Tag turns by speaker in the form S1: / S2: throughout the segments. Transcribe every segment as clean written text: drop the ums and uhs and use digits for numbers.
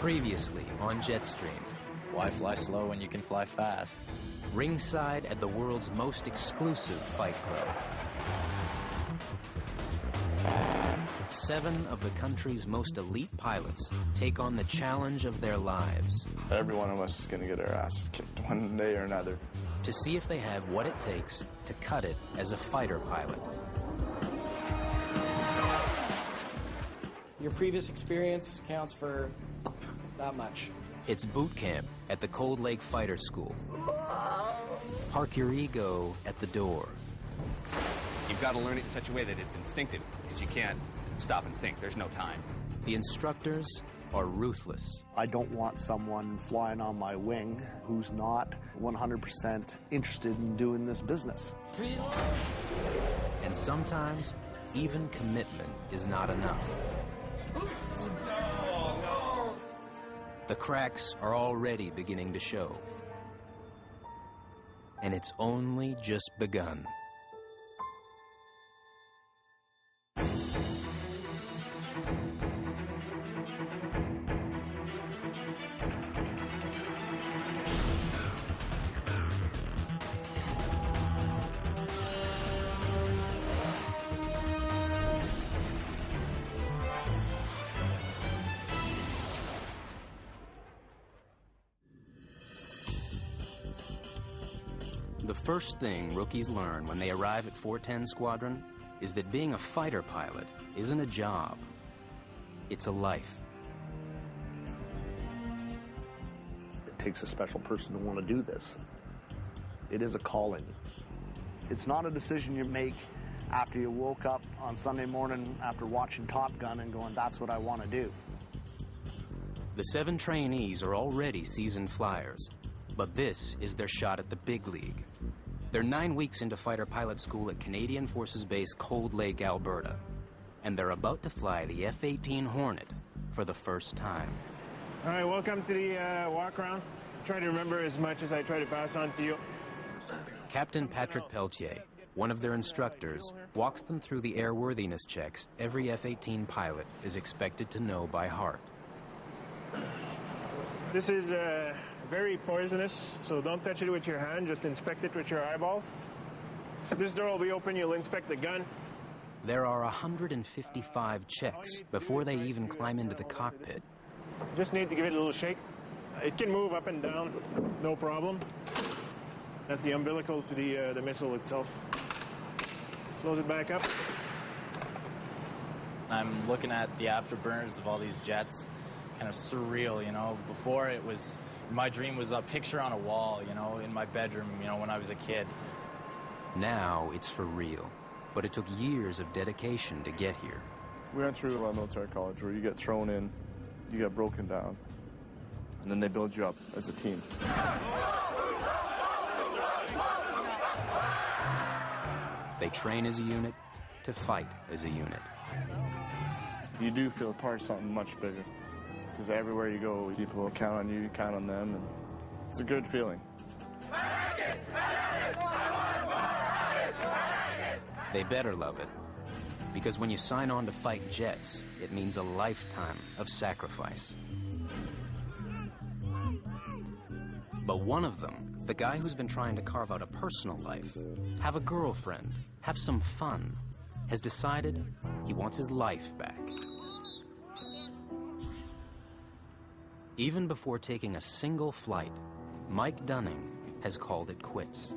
S1: Previously on Jetstream.
S2: Why fly slow when you can fly fast?
S1: Ringside at the world's most exclusive fight club. 7 of the country's most elite pilots take on the challenge of their lives.
S3: Every one of us is going to get our asses kicked one day or another.
S1: To see if they have what it takes to cut it as a fighter pilot.
S4: Your previous experience counts for that much.
S1: It's boot camp at the Cold Lake Fighter School. Park your ego at the door.
S5: You've got to learn it in such a way that it's instinctive, because you can't stop and think. There's no time.
S1: The instructors are ruthless.
S6: I don't want someone flying on my wing who's not 100% interested in doing this business.
S1: And sometimes, even commitment is not enough. The cracks are already beginning to show. And it's only just begun. The first thing rookies learn when they arrive at 410 Squadron is that being a fighter pilot isn't a job, it's a life.
S6: It takes a special person to want to do this. It is a calling. It's not a decision you make after you woke up on Sunday morning after watching Top Gun and going, that's what I want to do.
S1: The 7 trainees are already seasoned flyers, but this is their shot at the big league. They're 9 weeks into fighter pilot school at Canadian Forces Base Cold Lake, Alberta, and they're about to fly the F-18 Hornet for the first time.
S7: All right, welcome to the walk around. Try to remember as much as I try to pass on to you.
S1: Captain Patrick Pelletier, one of their instructors, walks them through the airworthiness checks every F-18 pilot is expected to know by heart.
S7: This is very poisonous, so don't touch it with your hand, just inspect it with your eyeballs. This door will be open, you'll inspect the gun.
S1: There are 155 checks before they even climb into the cockpit.
S7: Just need to give it a little shake. It can move up and down, no problem. That's the umbilical to the missile itself. Close it back up.
S2: I'm looking at the afterburners of all these jets. Kind of surreal, you know. Before it was, my dream was a picture on a wall, you know, in my bedroom, you know, when I was a kid.
S1: Now it's for real, but it took years of dedication to get here.
S3: We went through a military college where you get thrown in, you get broken down, and then they build you up as a team.
S1: They train as a unit to fight as a unit.
S3: You do feel part of something much bigger. Because everywhere you go, people will count on you, you count on them, and it's a good feeling.
S1: They better love it, because when you sign on to fight jets, it means a lifetime of sacrifice. But one of them, the guy who's been trying to carve out a personal life, have a girlfriend, have some fun, has decided he wants his life back. Even before taking a single flight, Mike Dunning has called it quits.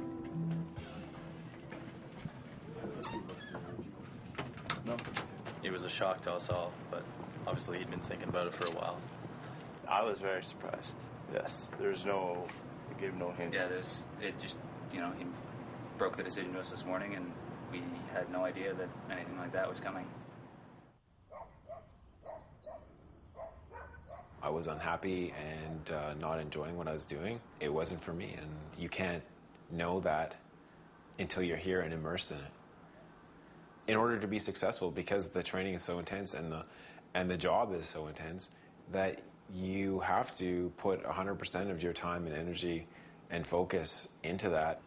S3: No.
S8: It was a shock to us all, but obviously he'd been thinking about it for a while.
S3: I was very surprised. Yes, there's no, they gave no hints.
S9: Yeah, it just, you know, he broke the decision to us this morning, and we had no idea that anything like that was coming.
S10: I was unhappy and not enjoying what I was doing. It wasn't for me, and you can't know that until you're here and immersed in it. In order to be successful, because the training is so intense and the job is so intense, that you have to put 100% of your time and energy and focus into that.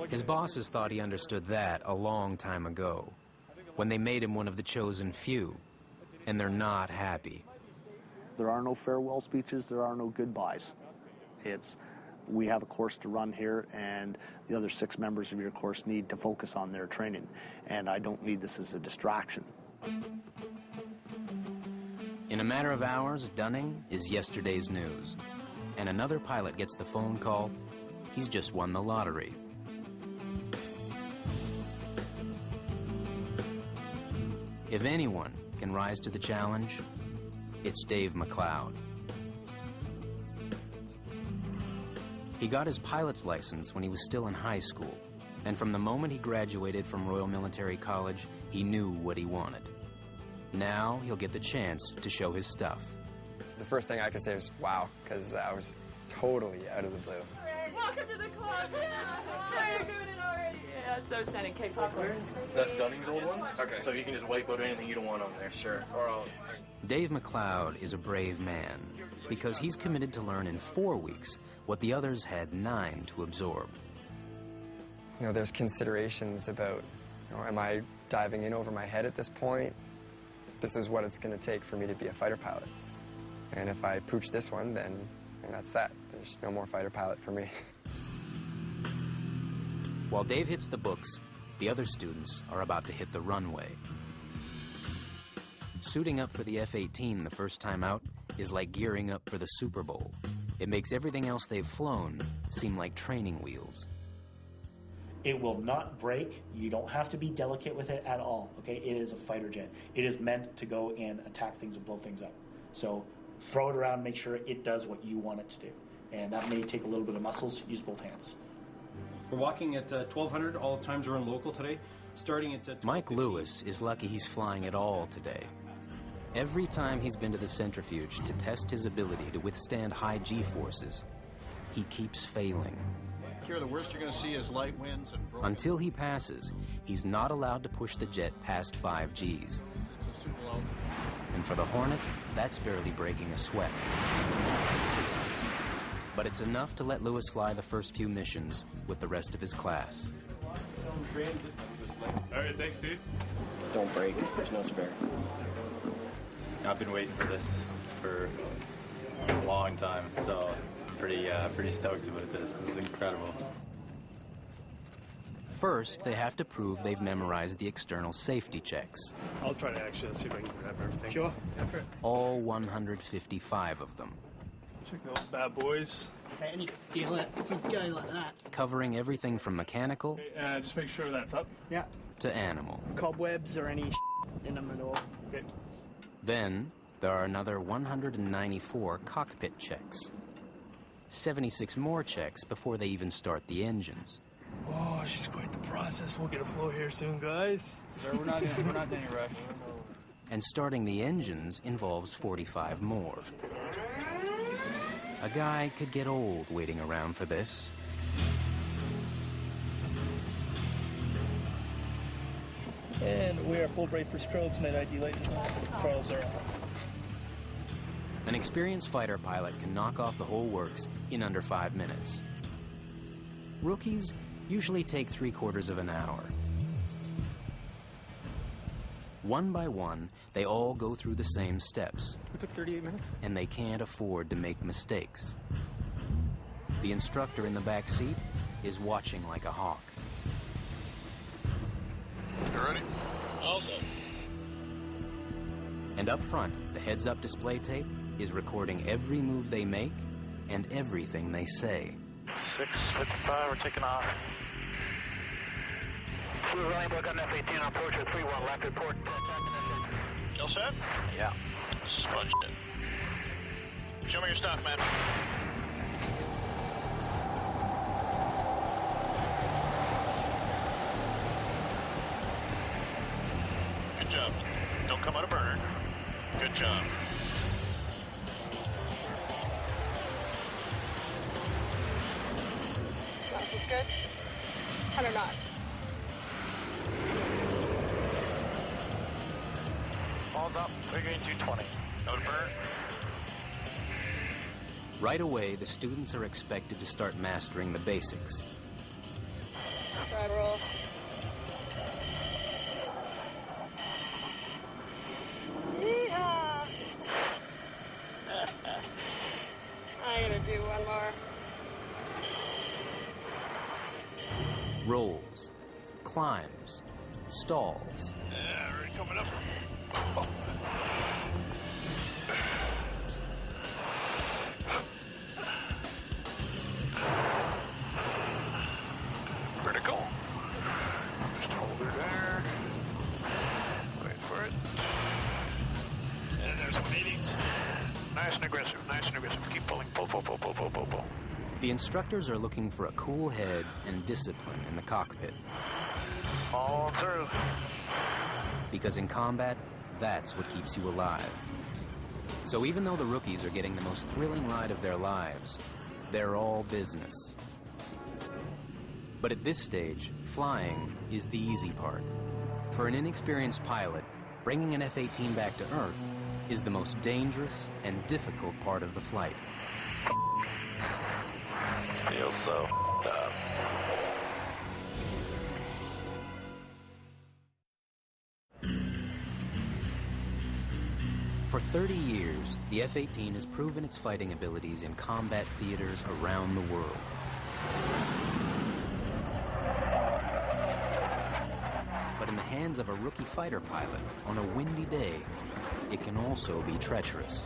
S1: His bosses thought he understood that a long time ago, when they made him one of the chosen few, and they're not happy.
S6: There are no farewell speeches, there are no goodbyes. We have a course to run here, and the other 6 members of your course need to focus on their training, and I don't need this as a distraction.
S1: In a matter of hours, Dunning is yesterday's news. And another pilot gets the phone call, he's just won the lottery. If anyone can rise to the challenge, it's Dave Mcleod. He got his pilot's license when he was still in high school, and from the moment he graduated from Royal Military College, he knew what he wanted. Now he'll get the chance to show his stuff.
S11: The first thing I could say was, wow, because I was totally out of the blue.
S12: Welcome to the club. Very good already. Yeah, it's so exciting. Cake popcorn.
S8: That's Dunning's old one?
S11: Okay.
S8: So you can just wipe out anything you don't want on there.
S11: Sure.
S1: Dave Mcleod is a brave man because he's committed to learn in 4 weeks what the others had 9 to absorb.
S11: You know, there's considerations about, am I diving in over my head at this point? This is what it's going to take for me to be a fighter pilot. And if I pooch this one, then that's that. There's no more fighter pilot for me.
S1: While Dave hits the books, the other students are about to hit the runway. Suiting up for the F-18 the first time out is like gearing up for the Super Bowl. It makes everything else they've flown seem like training wheels.
S13: It will not break. You don't have to be delicate with it at all, okay? It is a fighter jet. It is meant to go and attack things and blow things up. So throw it around, make sure it does what you want it to do. And that may take a little bit of muscles. Use both hands.
S14: We're walking at 1200. All times are on local today. Starting at
S1: Mike Lewis is lucky he's flying at all today. Every time he's been to the centrifuge to test his ability to withstand high G-forces, he keeps failing.
S15: Here, the worst you're going to see is light winds and
S1: Until he passes, he's not allowed to push the jet past 5 Gs.
S15: It's a suitable altitude.
S1: And for the Hornet, that's barely breaking a sweat. But it's enough to let Lewis fly the first few missions with the rest of his class.
S16: All right, thanks, dude.
S4: Don't break. There's no spare.
S2: I've been waiting for this for a long time, so I'm pretty stoked about this. This is incredible.
S1: First, they have to prove they've memorized the external safety checks.
S16: I'll try to actually see if I can grab everything.
S15: Sure.
S16: Effort.
S1: All 155 of them.
S16: Check those bad boys.
S4: Okay, and you can feel it if you go like that.
S1: Covering everything from mechanical
S16: Just make sure that's up.
S4: Yeah.
S1: to animal.
S4: Cobwebs or any in them at all.
S16: Okay.
S1: Then, there are another 194 cockpit checks. 76 more checks before they even start the engines.
S16: Oh, she's quite the process. We'll get a flow here soon, guys.
S2: Sir, we're not in any rush.
S1: And starting the engines involves 45 more. A guy could get old waiting around for this.
S16: And we are full bright for strobes. Night ID light is on. Controls are off.
S1: An experienced fighter pilot can knock off the whole works in under 5 minutes. Rookies usually take 3/4 of an hour. One by one, they all go through the same steps.
S16: We took 38 minutes.
S1: And they can't afford to make mistakes. The instructor in the back seat is watching like a hawk.
S15: You ready? Also.
S1: And up front, the heads-up display tape is recording every move they make and everything they say.
S17: 6:55, we're taking off. Blue running book on F-18, approach at 3-1, left report.
S15: You all set?
S17: Yeah.
S15: Sponge it. Show me your stuff, man. Good job. Don't come out of burner. Good job.
S12: This is good. 100 knots.
S17: Balls up, triggering 220. No to burn.
S1: Right away, the students are expected to start mastering the basics.
S12: Try roll.
S1: rolls, climbs, stalls.
S15: Yeah, already coming up. Vertical. Just hold her there. Wait for it. And there's 180. Nice and aggressive, nice and aggressive. Keep pulling, pull, pull, pull, pull, pull, pull, pull.
S1: The instructors are looking for a cool head and discipline in the cockpit.
S15: All through.
S1: Because in combat, that's what keeps you alive. So even though the rookies are getting the most thrilling ride of their lives, they're all business. But at this stage, flying is the easy part. For an inexperienced pilot, bringing an F-18 back to Earth is the most dangerous and difficult part of the flight.
S15: Feels so dumb.
S1: For 30 years, the F-18 has proven its fighting abilities in combat theaters around the world. But in the hands of a rookie fighter pilot on a windy day, it can also be treacherous.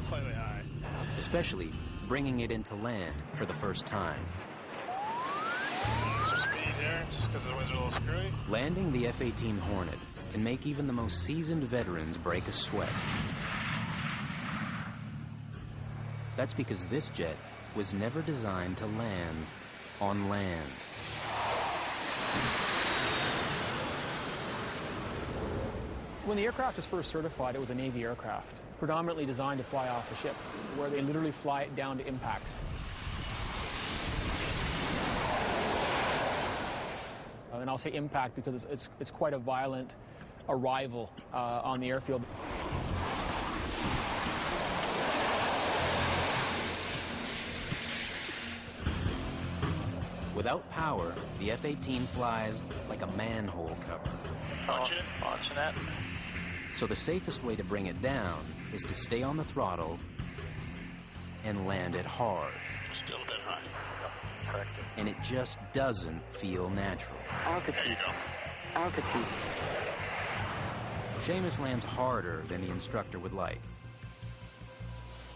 S15: Slightly high.
S1: Especially bringing it into land for the first time.
S15: Some speed there, just because the winds are a little screwy.
S1: Landing the F-18 Hornet can make even the most seasoned veterans break a sweat. That's because this jet was never designed to land on land.
S18: When the aircraft was first certified, it was a Navy aircraft, predominantly designed to fly off a ship, where they literally fly it down to impact. And I'll say impact because it's quite a violent arrival on the airfield.
S1: Without power, the F-18 flies like a manhole cover.
S15: Launching that.
S1: So the safest way to bring it down is to stay on the throttle and land it hard.
S15: Still a bit high. Correct.
S1: And it just doesn't feel natural.
S15: Altitude.
S1: Altitude. Seamus lands harder than the instructor would like.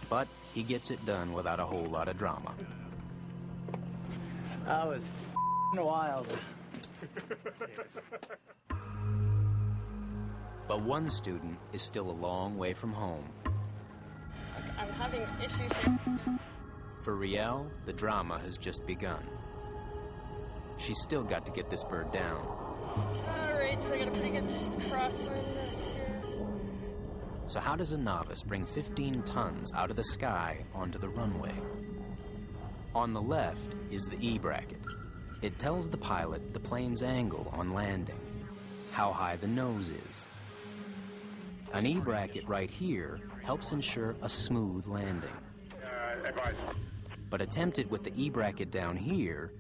S1: But he gets it done without a whole lot of drama.
S4: That was wild.
S1: But one student is still a long way from home.
S12: I'm having issues here.
S1: For Riel, the drama has just begun. She's still got to get this bird down.
S12: All right, so I got a pretty good crosswind here.
S1: So how does a novice bring 15 tons out of the sky onto the runway? On the left is the E-bracket. It tells the pilot the plane's angle on landing, how high the nose is. An E-bracket right here helps ensure a smooth landing.
S15: Advise.
S1: But attempt it with the E-bracket down here,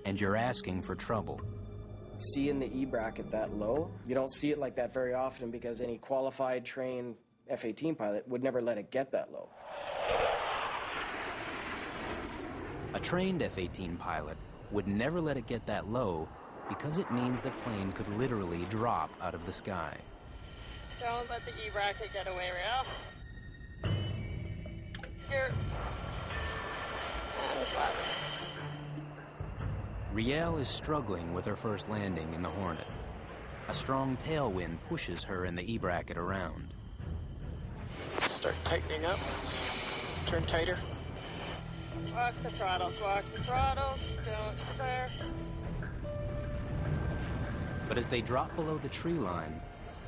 S1: and you're asking for trouble.
S4: Seeing the E-bracket that low, you don't see it like that very often because any qualified, trained F-18 pilot would never let it get that low.
S1: A trained F-18 pilot would never let it get that low because it means the plane could literally drop out of the sky.
S12: Don't let the E-bracket get away, Riel. Here. And flaps.
S1: Riel is struggling with her first landing in the Hornet. A strong tailwind pushes her and the E-bracket around.
S7: Start tightening up. Turn tighter.
S12: Walk the throttles, don't flare.
S1: But as they drop below the tree line,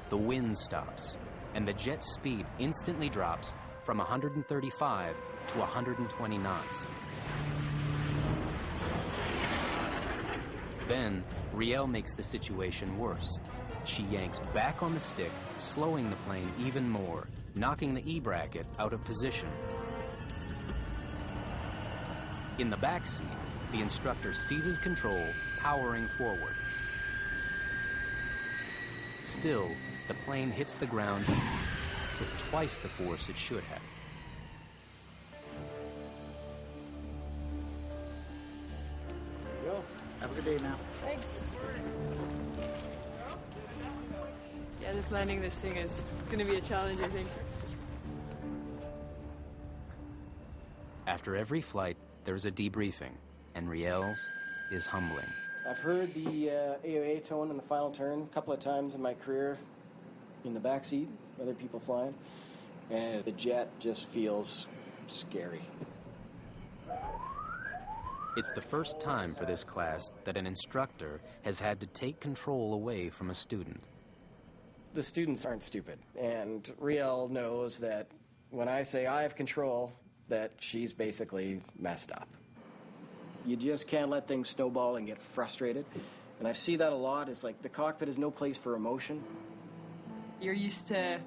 S1: the wind stops, and the jet's speed instantly drops from 135 to 120 knots. Then, Riel makes the situation worse. She yanks back on the stick, slowing the plane even more, knocking the E-bracket out of position. In the back seat, the instructor seizes control, powering forward. Still, the plane hits the ground with twice the force it should have.
S19: day, ma'am.
S12: Thanks. Yeah, just landing this thing is going to be a challenge, I think.
S1: After every flight, there's a debriefing, and Riel's is humbling.
S4: I've heard the AOA tone in the final turn a couple of times in my career in the backseat, other people flying, and the jet just feels scary.
S1: It's the first time for this class that an instructor has had to take control away from a student.
S4: The students aren't stupid, and Riel knows that when I say I have control, that she's basically messed up. You just can't let things snowball and get frustrated. And I see that a lot. It's like the cockpit is no place for emotion.
S12: You're used to,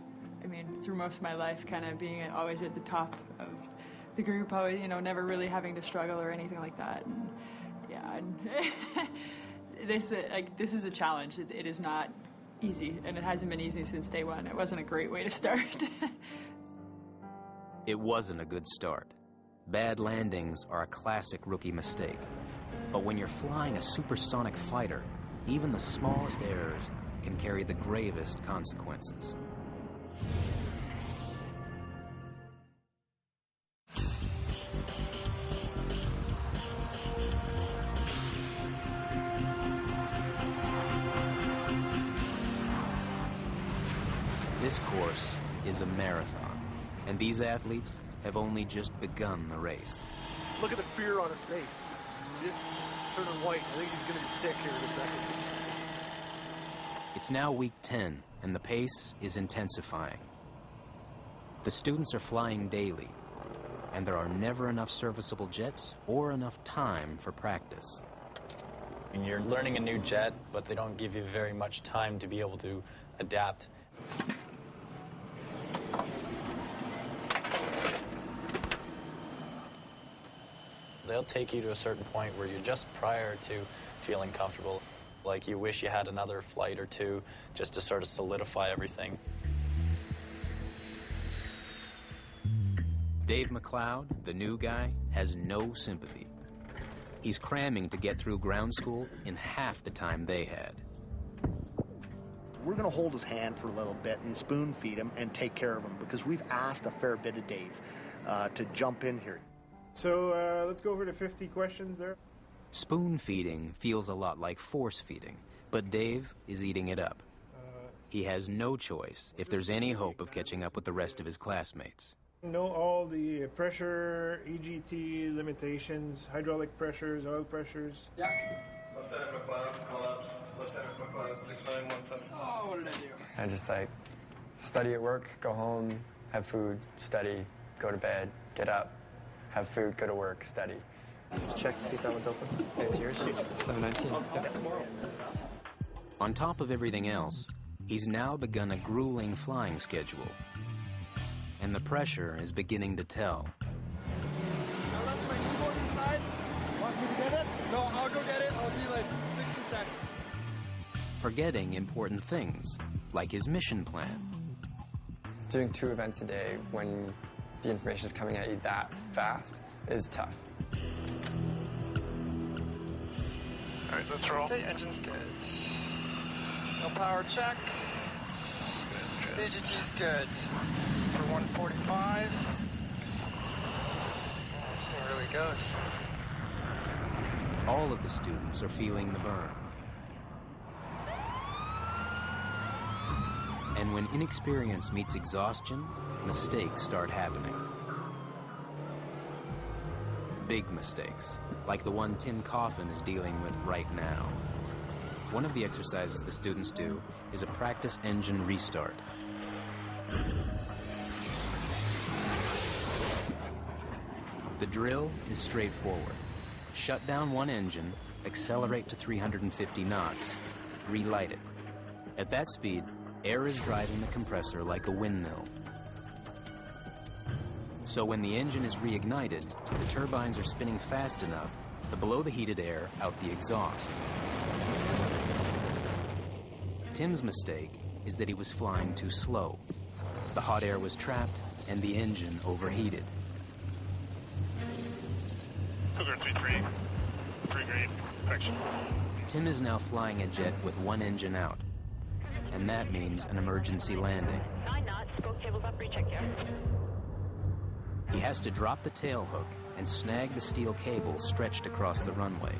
S12: I mean, through most of my life, kind of being always at the top of the group, always, you know, never really having to struggle or anything like that. And yeah, and this is a challenge. It is not easy, and it hasn't been easy since day one. It wasn't a great way to start.
S1: It wasn't a good start. Bad landings are a classic rookie mistake. But when you're flying a supersonic fighter, even the smallest errors can carry the gravest consequences. This course is a marathon, and these athletes have only just begun the race.
S6: Look at the fear on his face. See it? Turning white. I think he's going to be sick here in a second.
S1: It's now week 10, and the pace is intensifying. The students are flying daily, and there are never enough serviceable jets or enough time for practice.
S2: And you're learning a new jet, but they don't give you very much time to be able to adapt. They'll take you to a certain point where you're just prior to feeling comfortable. Like you wish you had another flight or two just to sort of solidify everything.
S1: Dave Mcleod, the new guy, has no sympathy. He's cramming to get through ground school in half the time they had.
S6: We're going to hold his hand for a little bit and spoon feed him and take care of him because we've asked a fair bit of Dave to jump in here.
S7: So let's go over to 50 questions there.
S1: Spoon feeding feels a lot like force feeding, but Dave is eating it up. He has no choice if there's any hope of catching up with the rest of his classmates.
S7: Know all the pressure, EGT limitations, hydraulic pressures, oil pressures.
S12: Yeah.
S17: Lieutenant McLeod, call up. Lieutenant McLeod, 6917.
S12: Oh, what did I do?
S11: I just study at work, go home, have food, study, go to bed, get up, have food, go to work, study.
S4: Check to see if that one's open. There's yours.
S11: 719.
S1: On top of everything else, he's now begun a grueling flying schedule. And the pressure is beginning to tell.
S12: I left my keyboard inside. Want me to get it? No, I'll go get it. I'll be like 60 seconds.
S1: Forgetting important things, like his mission plan.
S11: Doing 2 events a day when the information is coming at you that fast is tough.
S15: All right, let's roll.
S19: Okay, engine's good. No power check. DGT's good. For 145. This thing really goes.
S1: All of the students are feeling the burn. And when inexperience meets exhaustion, mistakes start happening. Big mistakes, like the one Tim Coffin is dealing with right now. One of the exercises the students do is a practice engine restart. The drill is straightforward. Shut down one engine, accelerate to 350 knots, relight it. At that speed, air is driving the compressor like a windmill. So when the engine is reignited, the turbines are spinning fast enough to blow the heated air out the exhaust. Tim's mistake is that he was flying too slow. The hot air was trapped and the engine overheated.
S15: Cougar 3-3, 3 green, correction.
S1: Tim is now flying a jet with one engine out. And that means an emergency landing.
S20: 9 knots, spoke tables up, recheck here.
S1: He has to drop the tail hook and snag the steel cable stretched across the runway.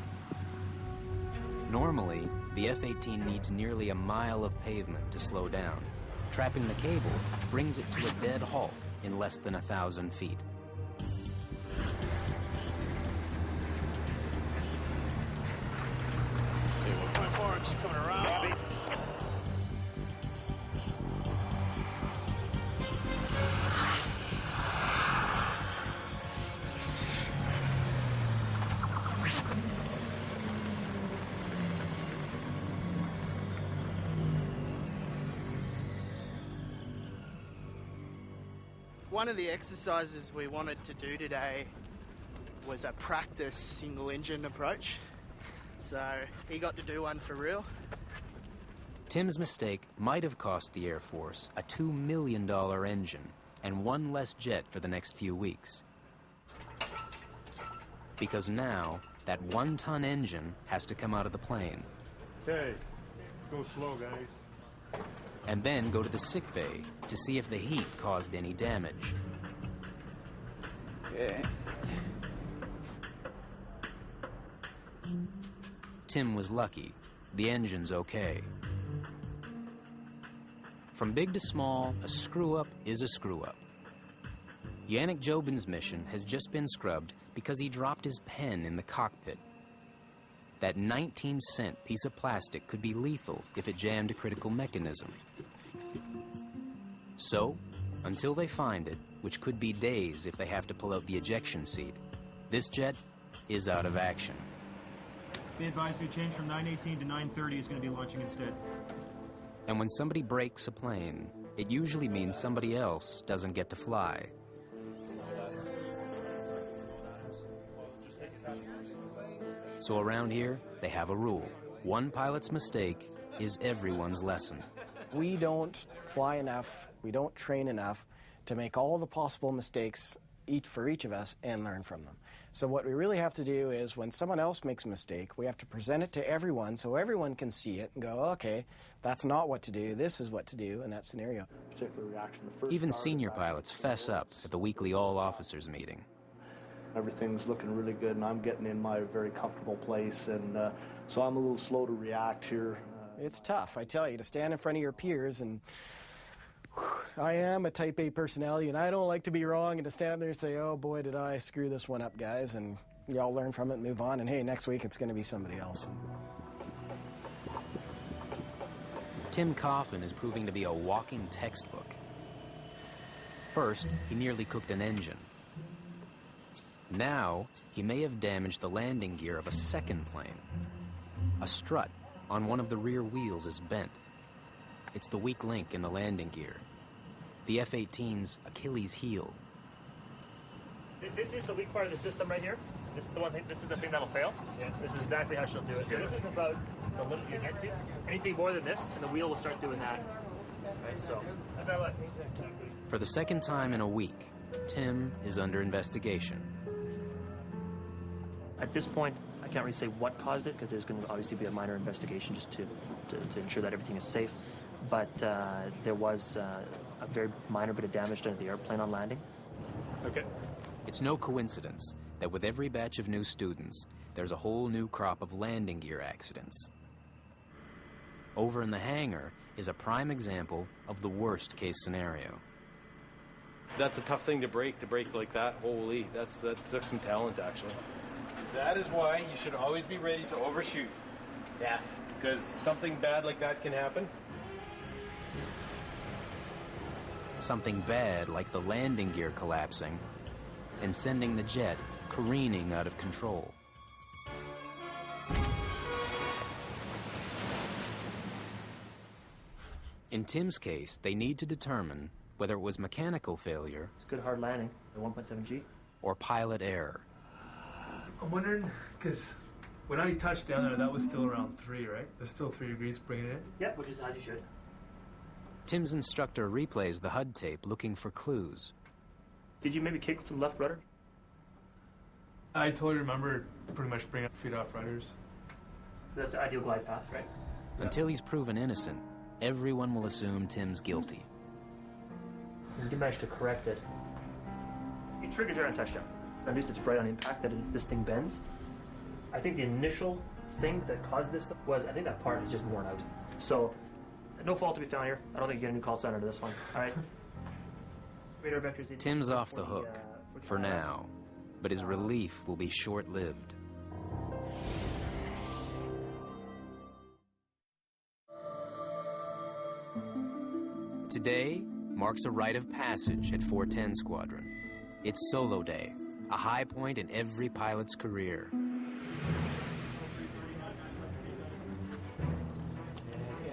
S1: Normally, the F-18 needs nearly a mile of pavement to slow down. Trapping the cable brings it to a dead halt in less than 1,000 feet.
S15: Okay, 1.4, it's coming around. Copy.
S21: One of the exercises we wanted to do today was a practice single engine approach. So he got to do one for real.
S1: Tim's mistake might have cost the Air Force a $2 million engine and one less jet for the next few weeks. Because now, that 1-ton engine has to come out of the plane.
S7: Okay, go slow, guys.
S1: And then go to the sickbay to see if the heat caused any damage.
S21: Yeah.
S1: Tim was lucky. The engine's okay. From big to small, a screw-up is a screw-up. Yannick Jobin's mission has just been scrubbed because he dropped his pen in the cockpit. That 19-cent piece of plastic could be lethal if it jammed a critical mechanism. So, until they find it, which could be days if they have to pull out the ejection seat, this jet is out of action.
S14: Be advised we change from 9:18 to 9:30 is going to be launching instead.
S1: And when somebody breaks a plane, it usually means somebody else doesn't get to fly. So around here, they have a rule. One pilot's mistake is everyone's lesson.
S4: We don't fly enough, we don't train enough to make all the possible mistakes for each of us and learn from them. So what we really have to do is when someone else makes a mistake, we have to present it to everyone so everyone can see it and go, okay, that's not what to do, this is what to do in that scenario.
S6: Particular reaction. The first
S1: Even
S6: start
S1: senior
S6: is
S1: pilots fess up at the weekly all-officers meeting.
S6: Everything's looking really good, and I'm getting in my very comfortable place, and so I'm a little slow to react here.
S4: It's tough, I tell you, to stand in front of your peers, and I am a type A personality, and I don't like to be wrong, and to stand up there and say, oh boy, did I screw this one up, guys, and y'all learn from it and move on, and hey, next week it's going to be somebody else.
S1: Tim Coffin is proving to be a walking textbook. First, he nearly cooked an engine. Now, he may have damaged the landing gear of a second plane. A strut on one of the rear wheels is bent. It's the weak link in the landing gear. The F-18's Achilles heel.
S16: This is the weak part of the system right here. This is the one thing. This is the thing that'll fail. Yeah. This is exactly how she'll do it. So this is about the limit you get to. Anything more than this, and the wheel will start doing that. Right. So how's that look?
S1: For the second time in a week, Tim is under investigation.
S16: At this point, I can't really say what caused it because there's going to obviously be a minor investigation just to ensure that everything is safe. But there was a very minor bit of damage done to the airplane on landing.
S1: Okay. It's no coincidence that with every batch of new students, there's a whole new crop of landing gear accidents. Over in the hangar is a prime example of the worst case scenario.
S14: That's a tough thing to break like that. Holy, that took some talent, actually. That is why you should always be ready to overshoot. Yeah. Because something bad like that can happen.
S1: Something bad like the landing gear collapsing and sending the jet careening out of control. In Tim's case, they need to determine whether it was mechanical failure.
S16: It's a good hard landing, the 1.7 G.
S1: Or pilot error.
S22: I'm wondering, because when I touched down there, that was still around 3, right? There's still 3 degrees bringing it in?
S16: Yep, which is as you should.
S1: Tim's instructor replays the HUD tape looking for clues.
S16: Did you maybe kick some left rudder?
S22: I totally remember pretty much bringing feet off rudders.
S16: That's the ideal glide path, right?
S1: Until he's proven innocent, everyone will assume Tim's guilty.
S16: You managed to correct it. It triggers your touchdown. At least it's right on impact that this thing bends. I think the initial thing that caused this was, I think that part is just worn out. So, no fault to be found here. I don't think you get a new call sign under this one. All right? Radar vectors.
S1: Tim's off the hook, for now, but his relief will be short-lived. Today marks a rite of passage at 410 Squadron. It's solo day, a high point in every pilot's career.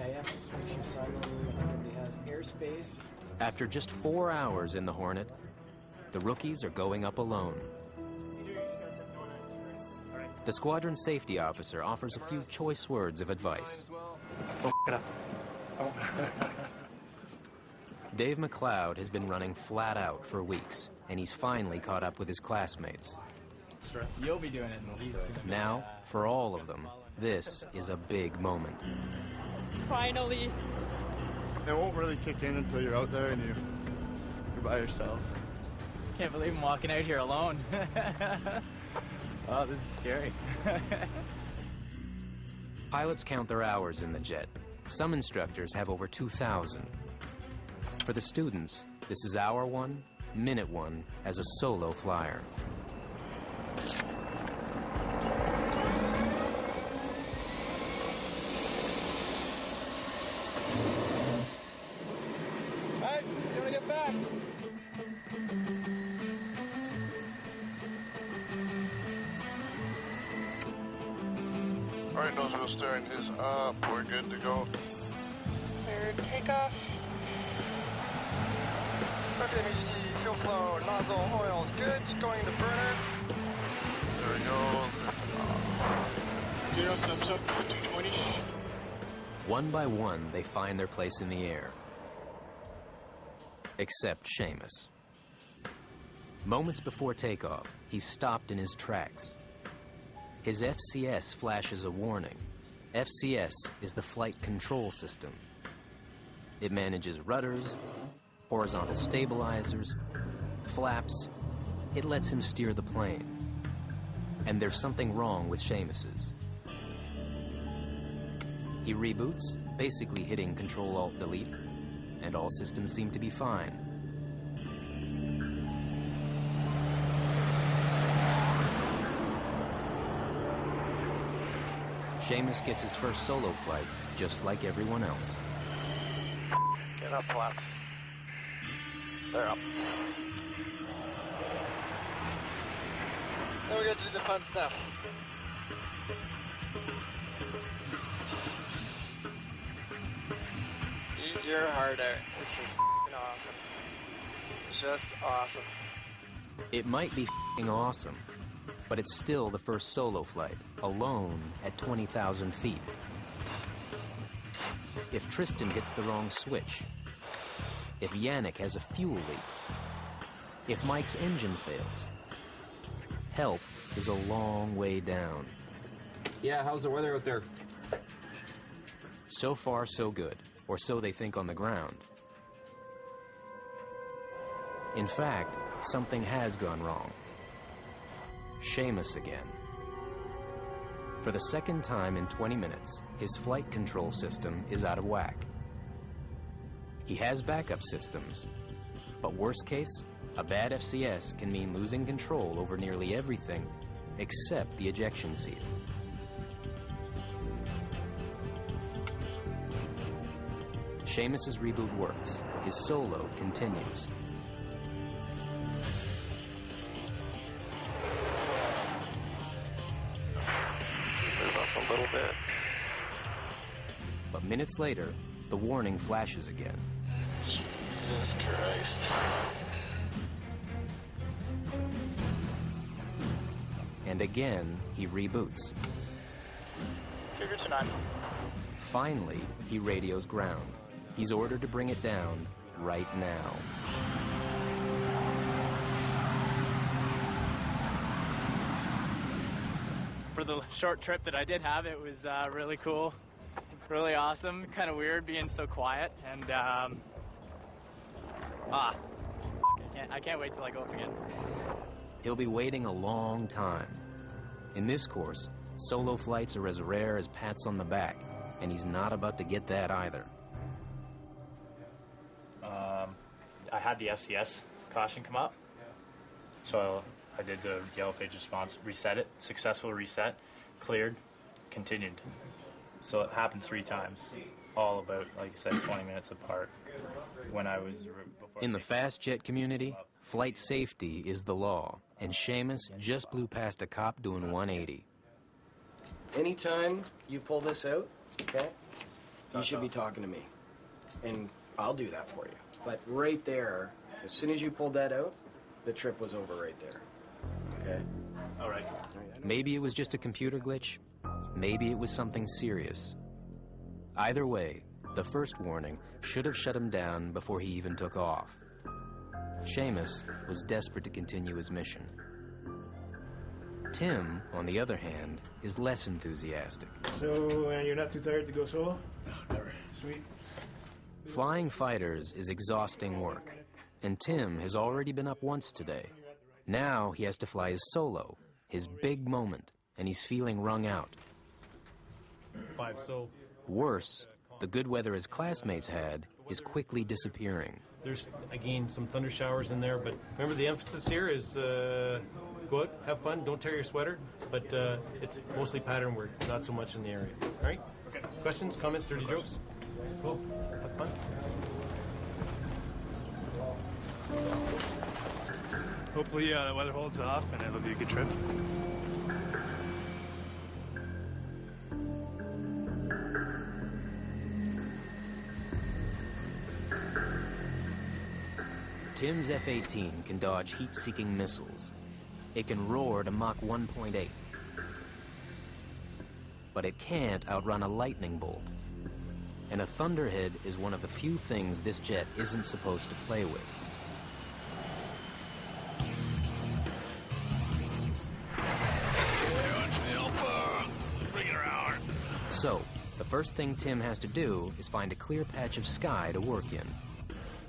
S4: AIS, make sure Simon already has airspace.
S1: After just 4 hours in the Hornet, the rookies are going up alone. The squadron safety officer offers a few choice words of advice.
S16: Don't f it up. Oh.
S1: Dave Mcleod has been running flat out for weeks, and he's finally caught up with his classmates.
S2: You'll be doing it.
S1: Now, for all of them, this is a big moment.
S12: Finally.
S3: It won't really kick in until you're out there and you're by yourself.
S2: Can't believe I'm walking out here alone. Oh, this is scary.
S1: Pilots count their hours in the jet. Some instructors have over 2,000. For the students, this is hour one, minute one as a solo flyer.
S19: Alright, see you when I get back.
S3: Alright, nose wheel steering is up. We're good to go.
S19: Cleared takeoff. Okay, MHT, fuel flow, nozzle, oil's good. Going to burner.
S3: There we go. Gear up, thumbs up, 220.
S1: One by one, they find their place in the air. Except Seamus. Moments before takeoff, he's stopped in his tracks. His FCS flashes a warning. FCS is the flight control system. It manages rudders, horizontal stabilizers, flaps. It lets him steer the plane. And there's something wrong with Seamus's. He reboots, basically hitting Control-Alt-Delete, and all systems seem to be fine. Seamus gets his first solo flight, just like everyone else.
S19: Get up, flaps. They're up. Now we get to do the fun stuff. Eat your heart out. This is f***ing awesome. Just awesome.
S1: It might be f***ing awesome, but it's still the first solo flight, alone at 20,000 feet. If Tristan hits the wrong switch, if Yannick has a fuel leak, if Mike's engine fails, help is a long way down.
S5: Yeah, how's the weather out there?
S1: So far, so good, or so they think on the ground. In fact, something has gone wrong. Seamus again. For the second time in 20 minutes, his flight control system is out of whack. He has backup systems, but worst case, a bad FCS can mean losing control over nearly everything except the ejection seat. Seamus's reboot works. His solo continues.
S19: Move up a little bit.
S1: But minutes later, the warning flashes again.
S19: Jesus Christ.
S1: And again, he reboots.
S19: Figure tonight.
S1: Finally, he radios ground. He's ordered to bring it down right now.
S2: for the short trip that I did have, it was really cool, really awesome. Kind of weird being so quiet, and I can't wait till I go up again.
S1: He'll be waiting a long time. In this course, solo flights are as rare as pats on the back, and he's not about to get that either.
S2: I had the FCS caution come up, so I did the yellow phase response, reset it, successful reset, cleared, continued. So it happened 3 times, all about, like I said, 20 minutes apart. When I was
S1: in the fast jet community, flight safety is the law, and Seamus just blew past a cop doing 180.
S4: Anytime you pull this out, okay, you should be talking to me, and I'll do that for you. But right there, as soon as you pulled that out, the trip was over right there. Okay?
S2: All right.
S1: Maybe it was just a computer glitch. Maybe it was something serious. Either way, the first warning should have shut him down before he even took off. Seamus was desperate to continue his mission. Tim, on the other hand, is less enthusiastic.
S7: So, and you're not too tired to go solo?
S2: No, never.
S7: Sweet.
S1: Flying fighters is exhausting work, and Tim has already been up once today. Now he has to fly his solo, his big moment, and he's feeling wrung out.
S14: 5, so...
S1: Worse, the good weather his classmates had is quickly disappearing.
S14: There's, again, some thunder showers in there, but remember the emphasis here is go out, have fun, don't tear your sweater, but it's mostly pattern work, not so much in the area. All right? Okay. Questions, comments, dirty jokes? Cool. Have fun.
S22: Hopefully the weather holds off and it'll be a good trip.
S1: Tim's F-18 can dodge heat-seeking missiles. It can roar to Mach 1.8. But it can't outrun a lightning bolt. And a thunderhead is one of the few things this jet isn't supposed to play with.
S15: Bring it around.
S1: So, the first thing Tim has to do is find a clear patch of sky to work in.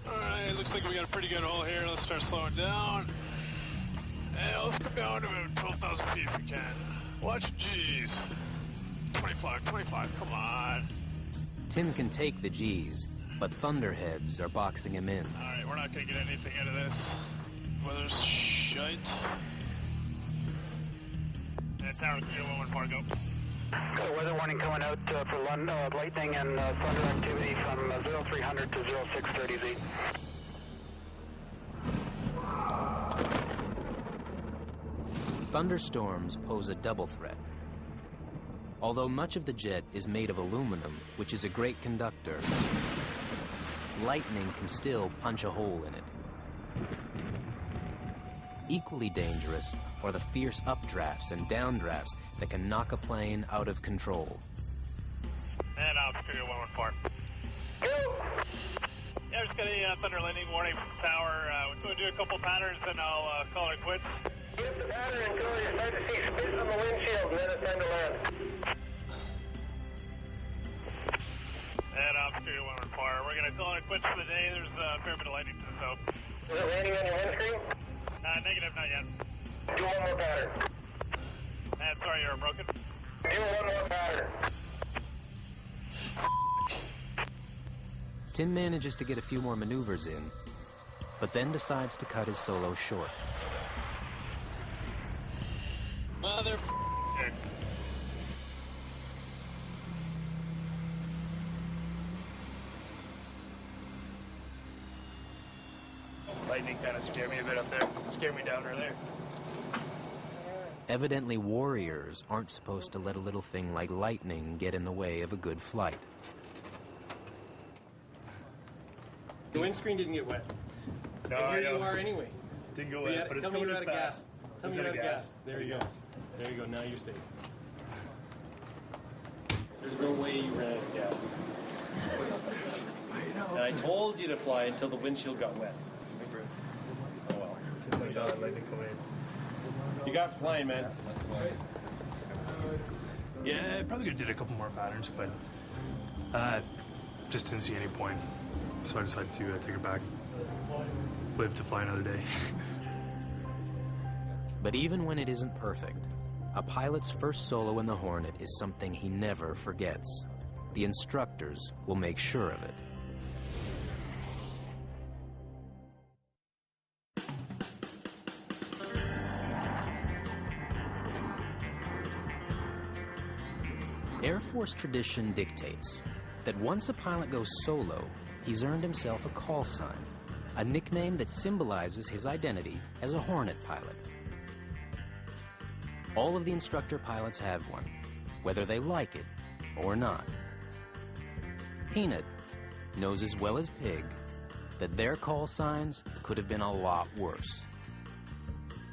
S15: Alright, looks like we got a pretty good hole here. Let's start slowing down. And let's come down to about 12,000 feet if we can. Watch G's. 25, come on.
S1: Tim can take the G's, but thunderheads are boxing him in.
S15: Alright, we're not gonna get anything out of this. Weather's shite. And tower 301 Fargo.
S9: Got a weather warning coming out for lightning and thunder activity from 0300 to 0630Z.
S1: Thunderstorms pose a double threat. Although much of the jet is made of aluminum, which is a great conductor, lightning can still punch a hole in it. Equally dangerous are the fierce updrafts and downdrafts that can knock a plane out of control.
S15: And Studio 114. Yeah, just got a thunder lightning warning from tower. We're going to do a couple patterns and I'll call it quits.
S9: Get the pattern until you start to see spits on the windshield, and then it's time to land.
S15: And Studio 114. We're going to call it quits for the day. There's a fair bit of lightning to the south.
S9: Is it landing on your windscreen?
S15: Negative, not yet.
S9: Do one more pattern.
S15: And sorry, you're broken.
S9: Do one more pattern.
S1: Tim manages to get a few more maneuvers in, but then decides to cut his solo short.
S15: Mother
S22: Lightning kind of scared me a bit up there. Scared me down earlier.
S1: Evidently, warriors aren't supposed to let a little thing like lightning get in the way of a good flight.
S14: The windscreen didn't get wet.
S22: No,
S14: and here you are anyway.
S22: Didn't go wet, but it's
S14: tell me
S22: coming
S14: you're
S22: in
S14: out of
S22: fast.
S14: gas. Tell me you're out of gas. There you go. There you go. Now you're safe. There's no way you ran out of gas.
S22: I know.
S14: And I told you to fly until the windshield got wet. Oh well.
S22: Just like that lightning coming in.
S14: You got flying, man.
S22: Yeah, I probably could have did a couple more patterns, but just didn't see any point. So I decided to take it back. Live to fly another day.
S1: But even when it isn't perfect, a pilot's first solo in the Hornet is something he never forgets. The instructors will make sure of it. Air Force tradition dictates that once a pilot goes solo, he's earned himself a call sign, a nickname that symbolizes his identity as a Hornet pilot. All of the instructor pilots have one, whether they like it or not. Peanut knows as well as Pig that their call signs could have been a lot worse.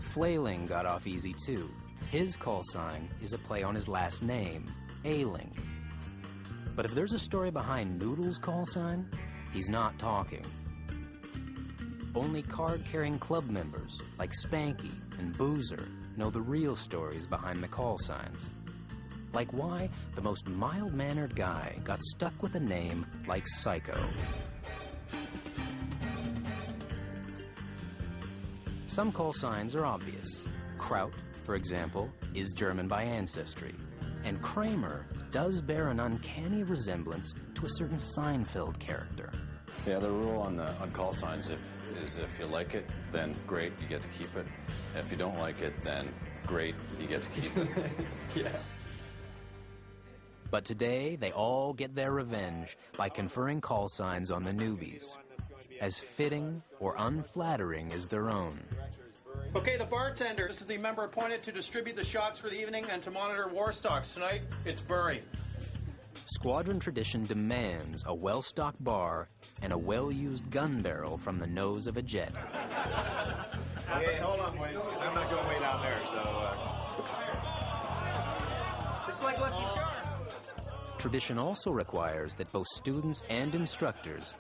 S1: Flailing got off easy too. His call sign is a play on his last name, Ailing. But if there's a story behind Noodle's call sign, he's not talking. Only card-carrying club members like Spanky and Boozer know the real stories behind the call signs. Like why the most mild-mannered guy got stuck with a name like Psycho. Some call signs are obvious. Kraut, for example, is German by ancestry. And Kramer does bear an uncanny resemblance to a certain Seinfeld character.
S8: Yeah, the rule on call signs is if you like it, then great, you get to keep it. If you don't like it, then great, you get to keep it.
S1: Yeah. But today, they all get their revenge by conferring call signs on the newbies, as fitting or unflattering as their own.
S10: Okay, the bartender. This is the member appointed to distribute the shots for the evening and to monitor war stocks. Tonight, it's Burry.
S1: Squadron tradition demands a well-stocked bar and a well-used gun barrel from the nose of a jet.
S23: Okay, hold on, boys. I'm not going way down there, so...
S10: It's like Lucky Charms.
S1: Tradition also requires that both students and instructors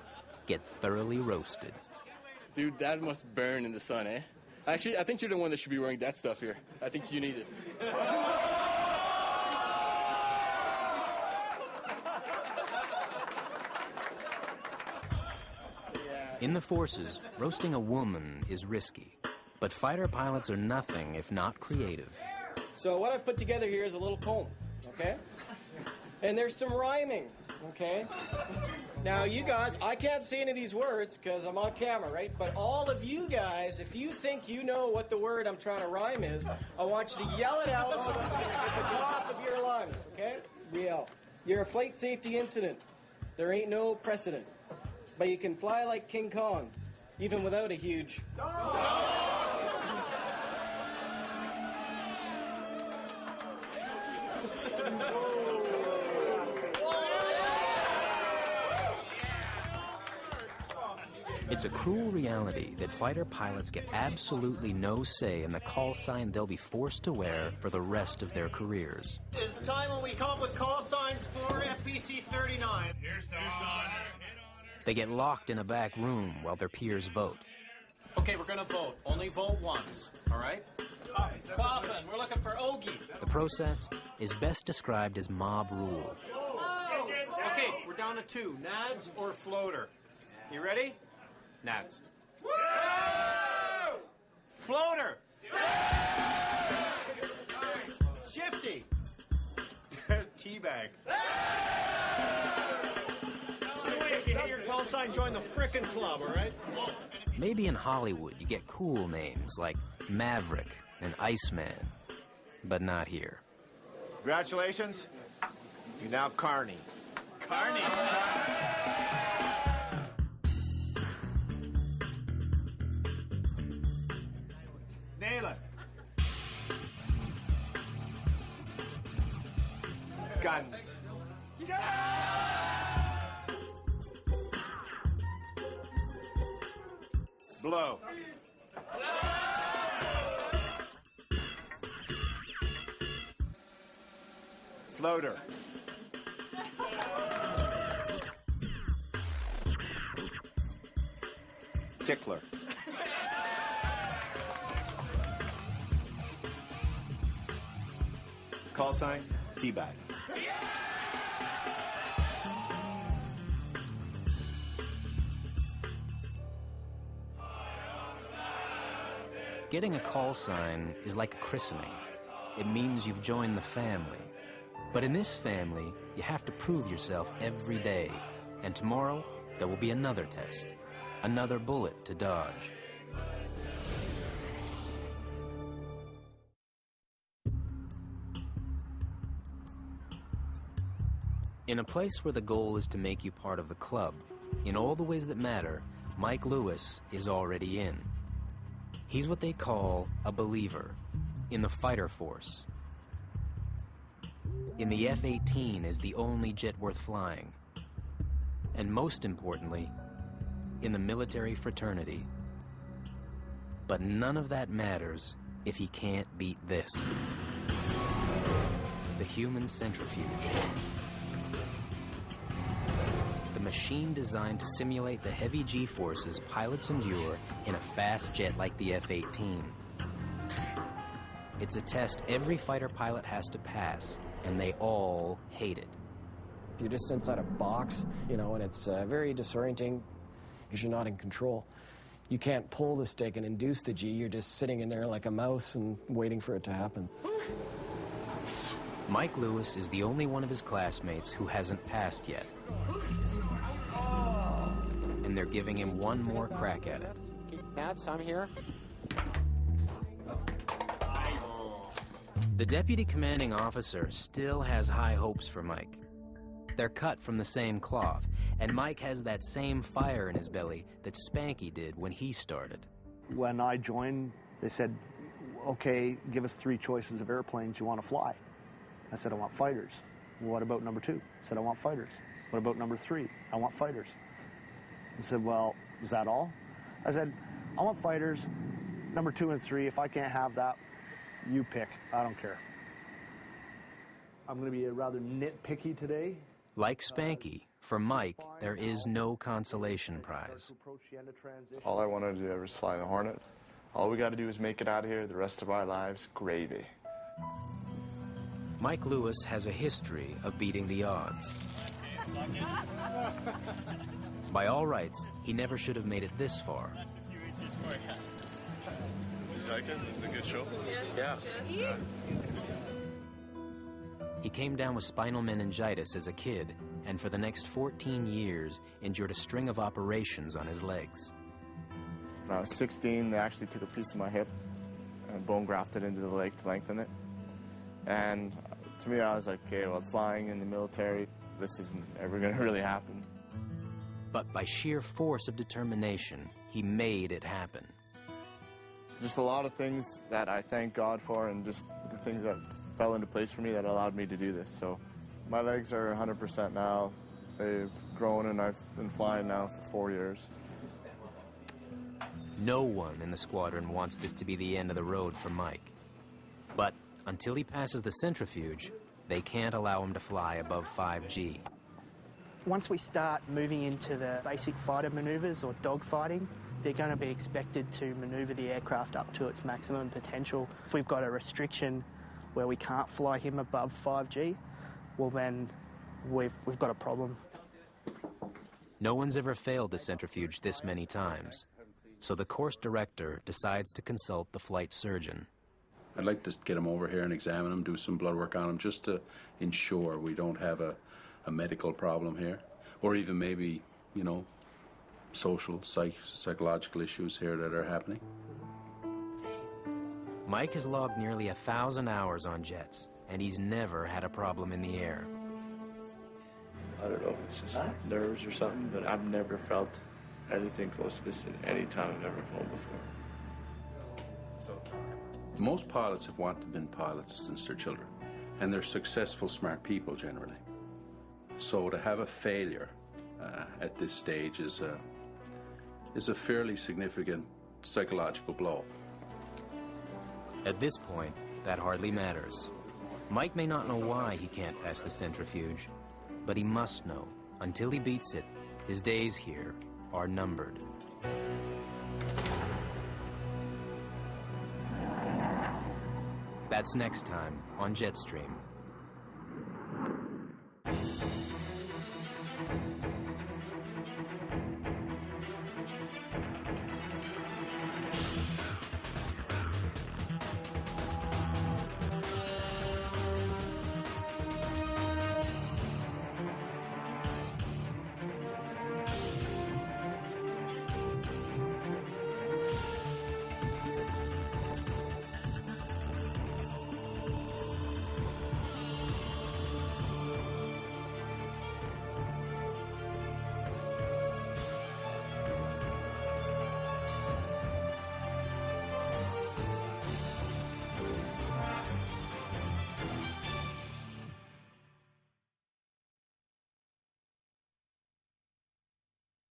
S1: get thoroughly roasted.
S24: Dude, that must burn in the sun, eh? Actually, I think you're the one that should be wearing that stuff here. I think you need it.
S1: In the forces, roasting a woman is risky, but fighter pilots are nothing if not creative.
S4: So what I've put together here is a little poem, okay? And there's some rhyming, okay? Now, you guys, I can't say any of these words because I'm on camera, right? But all of you guys, if you think you know what the word I'm trying to rhyme is, I want you to yell it out at the top of your lungs, okay? Yell. You're a flight safety incident. There ain't no precedent. But you can fly like King Kong, even without a huge...
S1: It's a cruel reality that fighter pilots get absolutely no say in the call sign they'll be forced to wear for the rest of their careers.
S10: It's the time when we come up with call signs for FPC 39. Here's the honor.
S1: They get locked in a back room while their peers vote.
S10: Okay, we're going to vote. Only vote once, all right? Coffin, we're looking for Ogie.
S1: The process is best described as mob rule.
S10: Okay, we're down to two, Nads or Floater. You ready? Nads. Floater. Shifty.
S23: Teabag.
S10: So anyway, if you hit your call sign, join the frickin' club, all right?
S1: Maybe in Hollywood you get cool names like Maverick and Iceman, but not here.
S23: Congratulations. You're now Carney.
S10: Carney.
S23: Nail it. Guns. Blow. Floater. Tickler. Call sign, Teabag.
S1: Getting a call sign is like a christening. It means you've joined the family. But in this family, you have to prove yourself every day. And tomorrow, there will be another test, another bullet to dodge. In a place where the goal is to make you part of the club, in all the ways that matter, Mike Lewis is already in. He's what they call a believer in the fighter force. In the F-18 is the only jet worth flying. And most importantly, in the military fraternity. But none of that matters if he can't beat this. The human centrifuge. The machine designed to simulate the heavy G-forces pilots endure in a fast jet like the F-18. It's a test every fighter pilot has to pass, and they all hate it.
S4: You're just inside a box, you know, and it's very disorienting because you're not in control. You can't pull the stick and induce the G. You're just sitting in there like a mouse and waiting for it to happen.
S1: Mike Lewis is the only one of his classmates who hasn't passed yet. And they're giving him one more crack at it.
S5: Cats, I'm here.
S1: The deputy commanding officer still has high hopes for Mike. They're cut from the same cloth, and Mike has that same fire in his belly that Spanky did when he started.
S6: When I joined, they said, okay, give us 3 choices of airplanes you want to fly. I said, I want fighters. What about number 2? I said, I want fighters. What about number 3? I want fighters. I said, well, is that all? I said, I want fighters, number 2 and 3. If I can't have that, you pick. I don't care. I'm going to be rather nitpicky today.
S1: Like Spanky, for Mike, there is no consolation prize.
S3: All I wanted to do ever was fly the Hornet. All we got to do is make it out of here. The rest of our lives, gravy.
S1: Mike Lewis has a history of beating the odds. By all rights, he never should have made it this far.
S3: Did you like it? It was a good show?
S19: Yes.
S3: Yeah.
S1: He came down with spinal meningitis as a kid, and for the next 14 years, endured a string of operations on his legs.
S3: When I was 16, they actually took a piece of my hip and bone grafted into the leg to lengthen it. And to me, I was like, okay, well, flying in the military, this isn't ever going to really happen.
S1: But by sheer force of determination, he made it happen.
S3: Just a lot of things that I thank God for, and just the things that fell into place for me that allowed me to do this. So my legs are 100% now. They've grown, and I've been flying now for 4 years.
S1: No one in the squadron wants this to be the end of the road for Mike. But until he passes the centrifuge, they can't allow him to fly above 5G.
S21: Once we start moving into the basic fighter maneuvers or dogfighting, they're going to be expected to maneuver the aircraft up to its maximum potential. If we've got a restriction where we can't fly him above 5G, well then we've got a problem.
S1: No one's ever failed the centrifuge this many times, so the course director decides to consult the flight surgeon.
S11: I'd like to get him over here and examine him, do some blood work on him, just to ensure we don't have a medical problem here, or even maybe, you know, social, psychological issues here that are happening.
S1: Mike has logged nearly 1,000 hours on jets, and he's never had a problem in the air.
S3: I don't know if it's just nerves or something, but I've never felt anything close to this at any time I've ever flown before.
S11: Most pilots have wanted to be pilots since they're children, and they're successful, smart people generally. So to have a failure at this stage is a fairly significant psychological blow.
S1: At this point, that hardly matters. Mike may not know why he can't pass the centrifuge, but he must know, until he beats it, his days here are numbered. That's next time on Jetstream.